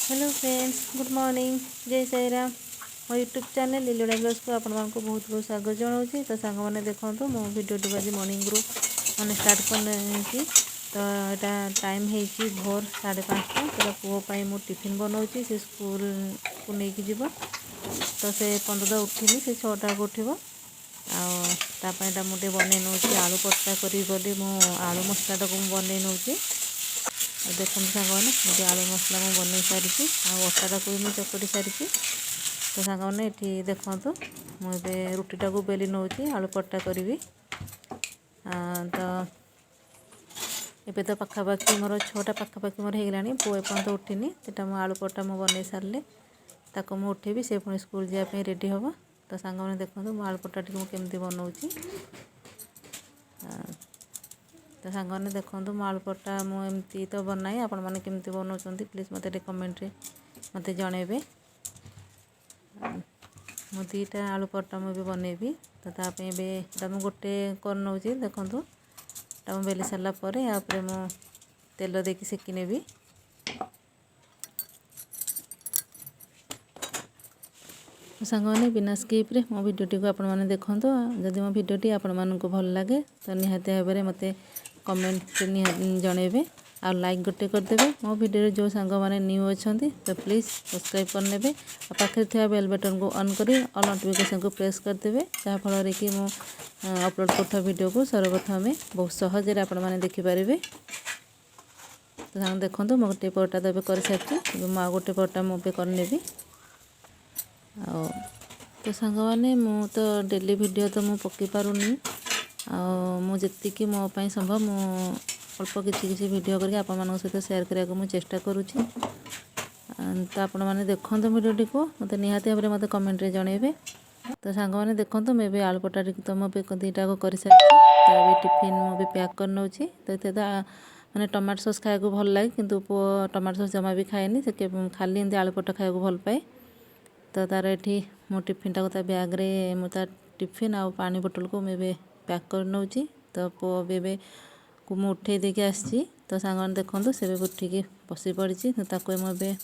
Hello friends, good morning. जय साई राम। मो YouTube channel लीलोड़ा blogs को आपण बहुत बहुत स्वागत जनाऊँगी। तो सांग मैंने देखो मो भिडियो आज मॉर्निंग रू मैंने स्टार्ट कर तो यहाँ टाइम है भोर 5:30। तो पुओं मु टिफिन बनाऊँगी, से स्कूल को लेकिन जीव। तो से पंद्रह उठिनी, से 6टा को उठब। आपाईटा मुझे बनई नौ आलू पट्टा करी बोली मु आलू मसला टाक बनई नौ। देखते सांग मैंने मुझे आलू मसला मुझे बनई सारी अटाटा को भी चकटी सारी। तो सांग मैंने ये देखु मुझे रुटीटा को बेली नौ आलू पट्टा करी। तो ये तो पखापाखि मोर 6टा पखापाखि मोर होगा। पुओ एपर्त उठिनी, तो मुझे आलू पट्टा मुझे बनई सारे ताको मुझे उठेबी, से पुणी स्कूल जावाई रेडी हम। तो सांग मैंने देखो मो आलू पट्टा टी केमती बनाऊँगी। तो सांग मैंने देखो मो आलू पट्टा मुझे तो बनाए, आपण मैंने केमती बनाऊँ प्लीज़ मत कमेंट रे मत जनइबे। मु 2टा आलू पट्टा मुझे बनइबी। तो तापे मुझे गोटे कर नौ देखु मुझे बेली सारापर यापर मु तेल देकी सेकी नेबी। सांग मैंने बिना स्किप्रे मो भिडियोटी को आपण मैंने देखु। जदि मो भिडियोटी आपण मानक भल लगे तो निहाती भाव में मत कमेंट जनइबे आ लाइक गोटे करदेवे। मो भिडियो जो सांग मैंने न्यू अच्छा तो प्लीज़ सब्सक्राइब करने पाखे थी बेल बटन को ऑन करी ऑल नोटिफिकेशन को प्रेस करदेवे, जहाँफल कि मु अपलोड करता वीडियो को सर्वप्रथम बहुत सहज आपण मैंने देखिपारे। तो सांग देखो मो गोटे परटा तो कर सारी, मो गोटे परटा मुझे करनेबी। तो सांग मैंने मु तो डेली वीडियो तो मु पकई पारुनी। मुझे मो पाई संभव मु अल्प किसी वीडियो करके आपण मान सहित शेयर करने को चेष्टा करुँची। तो आपण मैंने देखो वीडियोटी को मत निहाती भाव में मत कमेंट रे जनइबे। तो सांग मैंने देखो मैं भी आलू पट्टा तो मुझे 2टा को कर सारी। तो ये टिफिन मुझे पैक कर नौ। तो ये मैंने टमाटो सॉस खाया भल लगे, किंतु पुओ टमाटो सॉस जमा भी खाएनी, से खाली एमती आलू पट्टा खाया भल पाए। तो तार ये मो टिफिनटा को बैग रे मुझे टिफिन आ पानी बोतल को मुझे पैक कर नौ। तो पुओ बेबे को मुझे उठे देके आसी। तो सांग मैंने देखो से उठिकी बसी पड़ी। तो मुझे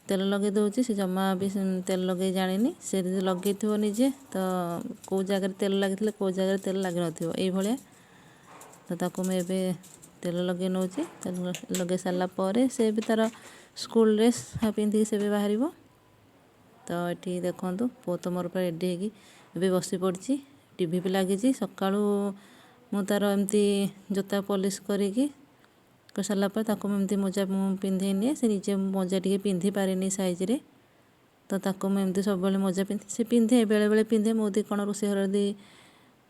तेल लगे दूसरी, से जमा भी तेल लगे जानी, से लगे थो निजे। तो कौ जगह तेल लगे कौ जगह तेल लगे न तो मुझे तेल लगे नौ। तेल लगे सारापर से भी तार स्कूल ड्रेस पिंधिकी से भी बाहर। तो ये देखो पुओ तो मोर रेडी हो बसी पड़ी, टीवी भी लगी। सका मु तार एमती जोता पॉलिश कर सारापर एमती मोजा पिंधे निए, से निजे मोजा टी पिंधि पारे साइज। तो एमती सब मोजा पिंधे, से पिंधे बेले बेले पिंधे। मोदी कौन रोषे घर दी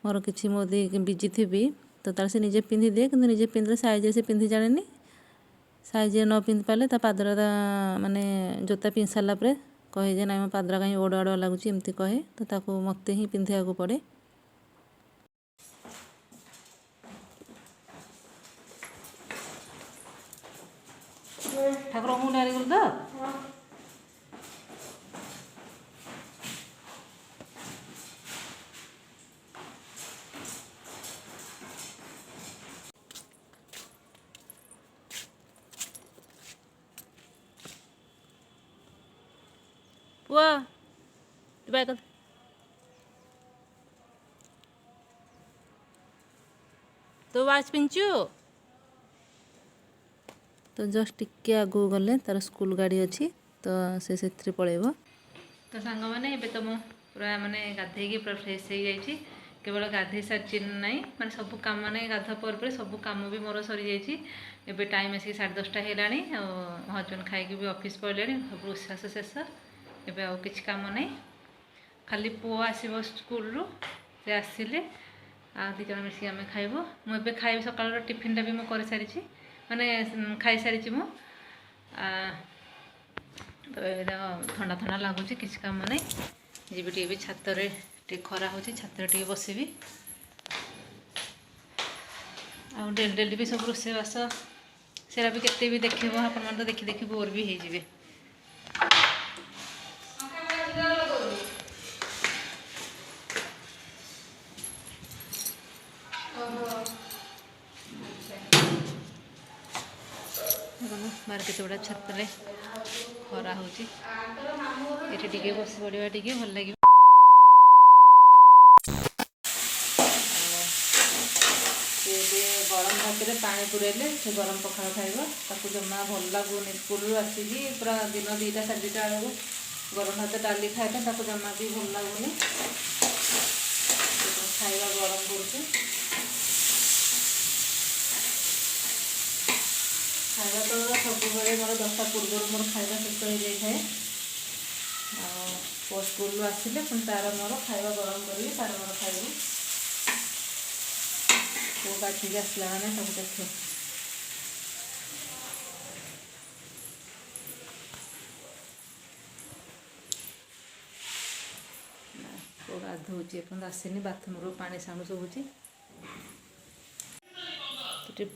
मोर कि मोदी बिजी थी तो तार से निजे पिंधि दिए, कि निजे पिंधे साइज से पिंधि जाने। साइज न पिंधि पारे पादर माने जोता पिंधि सारापर कहे जे ना मो पादरा कहीं ओड ओड लगुच एमती कहे। तो मत ही पिंधा को पड़े। ठाकुर को डारी कर पुआ बैग तो वाच पिंचु। तो जस्ट टिके आगू गले तार स्कूल गाड़ी अच्छी, तो से पलैब। तो सांग मैंने तो मु पूरा माने गाधे पूरा फ्रेश हो जाइए। केवल गाधे सारी ना माने सब कम माने गाधा पर सब कम भी मोर सरी जाइए। टाइम आसिक 10:30 है। हजबैंड खाई भी ऑफिस पड़े, सब उच्छ्वास शेष। एबे आउ किछि काम नहीं, खाली पुओ आसब स्कूल रू, से आसिले आ 2 जन मिसिक आम खाइबू। मुझे खाइबी सकाल टिफिन भी मुझे कर सारी माने खाई सारी मु। तो ठंडा ठंडा लगुच, किसी काम नहीं। जी टी छात खरा हो छात टे बसबी। आ डेली डेली भी सब रोषेबास सेरा भी केते भी देखिए, आप तो देखी देखी बोर भी हो। बाहर के बड़ा छत ଖରା ହେଉଛି ଏଠି ଟିକେ ବସି ପଡ଼ିବା ଟିକେ ଭଲ ଲାଗିବ। ଏବେ ଗରମ ଭାତରେ ପାଣି ପୁରେଇଲେ ସେ ଗରମ ପଖାଳ ଖାଇବ। ତାକୁ ଜମା ଭଲ ଲାଗୁନି, ସ୍କୁଲରୁ ଆସିକି ପୁରା ଦିନ 2ଟା 2:30 ବେଳକୁ ଗରମ ଭାତ ଡାଲି ଖାଇବା ତାକୁ ଜମା ବି ଭଲ ଲାଗୁନି। ଖାଇବା ଗରମ କରୁଛି। ଖାଇବା ତ ସବୁବେଳେ ମୋର 10ଟା ପୂର୍ବରୁ ମୋର ଖାଇବା ଶେଷ ହୋଇଯାଇଥାଏ। ଆଉ ପୁଅ ସ୍କୁଲରୁ ଆସିଲେ ପୁଣି ତାର ମୋର ଖାଇବା ଗରମ କରିକି ତାର ମୋର ଖାଇବୁ। ପୁଅ ଗାଧୋଇକି ଆସିଲା ମାନେ ସବୁ ଦେଖେ। ପୁଅ ଗାଧୋଉଛି, ଏପର୍ଯ୍ୟନ୍ତ ଆସିନି, ବାଥରୁମରୁ ପାଣି ସାଉଣ୍ଡ ଶୁଭୁଛି।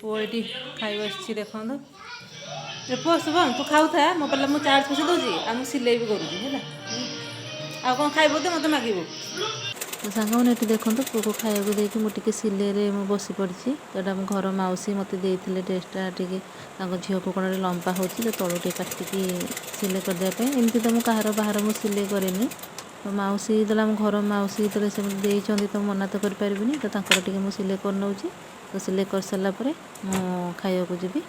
ପୁଅ ଏଠି ଖାଇବା ଆସିଛି ଦେଖନ୍ତୁ। ପୁଅ ଶୁଭମ ତୁ ଖାଉଥା, ମୋବାଇଲରେ ମୁଁ ଚାର୍ଜ ବସେଇ ଦେଉଛି ଆଉ ମୁଁ ସିଲେଇ ବି କରୁଛି ହେଲା। ଆଉ କ'ଣ ଖାଇବୁ ତ ମୋତେ ମାଗିବୁ। ତ ସାଙ୍ଗମାନେ ଏଠି ଦେଖନ୍ତୁ, ପୁଅକୁ ଖାଇବାକୁ ଦେଇକି ମୁଁ ଟିକେ ସିଲେଇରେ ମୁଁ ବସି ପଡ଼ିଛି। ଏଇଟା ମୋ ଘର ମାଉସୀ ମୋତେ ଦେଇଥିଲେ ଡ୍ରେସ୍ଟା, ଟିକେ ତାଙ୍କ ଝିଅକୁ କ'ଣ ଲମ୍ବା ହେଉଛି ତ ତଳୁ ଟିକେ କାଟିକି ସିଲେଇ କରିଦେବା ପାଇଁ। ଏମିତି ତ ମୁଁ କାହାର ବାହାର ମୁଁ ସିଲେଇ କରେନି। ତ ମାଉସୀ ଯେତେବେଳେ ଆମ ଘର ମାଉସୀ ଯେତେବେଳେ ସେ ଦେଇଛନ୍ତି ତ ମନା ତ କରିପାରିବିନି। ତ ତାଙ୍କର ଟିକେ ମୁଁ ସିଲେଇ କରିନେଉଛି। ତ ସିଲେଇ କରିସାରିଲା ପରେ ମୁଁ ଖାଇବାକୁ ଯିବି।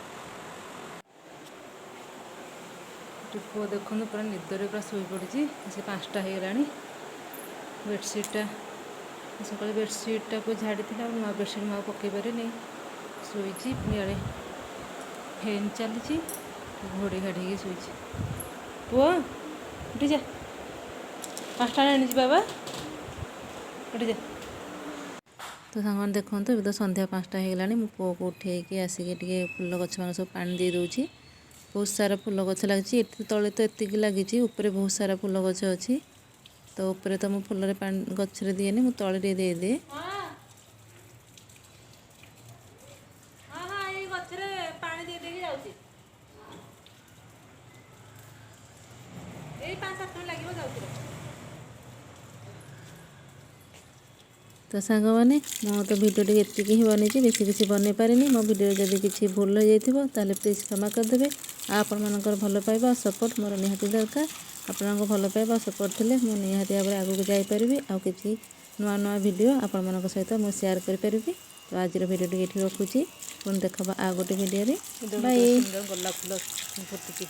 ପୁଅ ଦେଖନ୍ତୁ ପୁରା ନିଦରେ ପୁରା ଶୋଇପଡ଼ିଛି। ସେ 5ଟା ହେଇଗଲାଣି। ବେଡ଼ସିଟ୍ଟା ସକାଳେ ବେଡ଼ସିଟ୍ଟାକୁ ଝାଡ଼ିଥିଲା, ଆଉ ନୂଆ ବେଡ଼ସିଟ୍ ମୁଁ ଆଉ ପକାଇ ପାରିନି। ଶୋଇଛି, ପୁଣି ଆଡ଼େ ଫ୍ୟାନ୍ ଚାଲିଛି, ଘୋଡ଼େଇ ଘାଡ଼େଇକି ଶୋଇଛି। ପୁଅ ଉଠି ଯା, 5ଟା ହେଲାଣି ଯିବା ବା, ଉଠି ଯା। ତ ସାଙ୍ଗମାନେ ଦେଖନ୍ତୁ, ଏବେ ତ ସନ୍ଧ୍ୟା 5ଟା ହେଇଗଲାଣି। ମୁଁ ପୁଅକୁ ଉଠେଇକି ଆସିକି ଟିକେ ଫୁଲ ଗଛ ମାନ ସବୁ ପାଣି ଦେଇ ଦେଉଛି। ବହୁତ ସାରା ଫୁଲ ଗଛ ଲାଗିଛି। ଏଠି ତଳେ ତ ଏତିକି ଲାଗିଛି, ଉପରେ ବହୁତ ସାରା ଫୁଲ ଗଛ ଅଛି। ତ ଉପରେ ତ ମୁଁ ଫୁଲରେ ପାଣି ଗଛରେ ଦିଏନି, ମୁଁ ତଳେ ଟିକେ ଦେଇଦିଏ। ଏଇ ଗଛରେ ପାଣି ଦେଇ ଦେଇକି ଯାଉଛି। ଏଇ 5-7 ମିନିଟ୍ ଲାଗିବ, ଯାଉଛି। ତ ସାଙ୍ଗମାନେ ମୁଁ ତ ଭିଡ଼ିଓଟି ଏତିକି ହିଁ ବନେଇଛି, ବେଶୀ କିଛି ବନେଇ ପାରିନି। ମୋ ଭିଡ଼ିଓରେ ଯଦି କିଛି ଭୁଲ ହୋଇଯାଇଥିବ ତାହେଲେ ପ୍ଲିଜ୍ କ୍ଷମା କରିଦେବେ। ଆଉ ଆପଣମାନଙ୍କର ଭଲ ପାଇବା ଆଉ ସପୋର୍ଟ ମୋର ନିହାତି ଦରକାର। ଆପଣଙ୍କ ଭଲ ପାଇବା ଆଉ ସପୋର୍ଟ ଥିଲେ ମୁଁ ନିହାତି ଭାବରେ ଆଗକୁ ଯାଇପାରିବି। ଆଉ କିଛି ନୂଆ ନୂଆ ଭିଡ଼ିଓ ଆପଣମାନଙ୍କ ସହିତ ମୁଁ ସେୟାର କରିପାରିବି। ତ ଆଜିର ଭିଡ଼ିଓଟି ଏଠି ରଖୁଛି। ପୁଣି ଦେଖବା ଆଉ ଗୋଟେ ଭିଡ଼ିଓରେ। ବାଏ। ଗୋଲାପ ଫୁଲ ଫୁଟିଛି।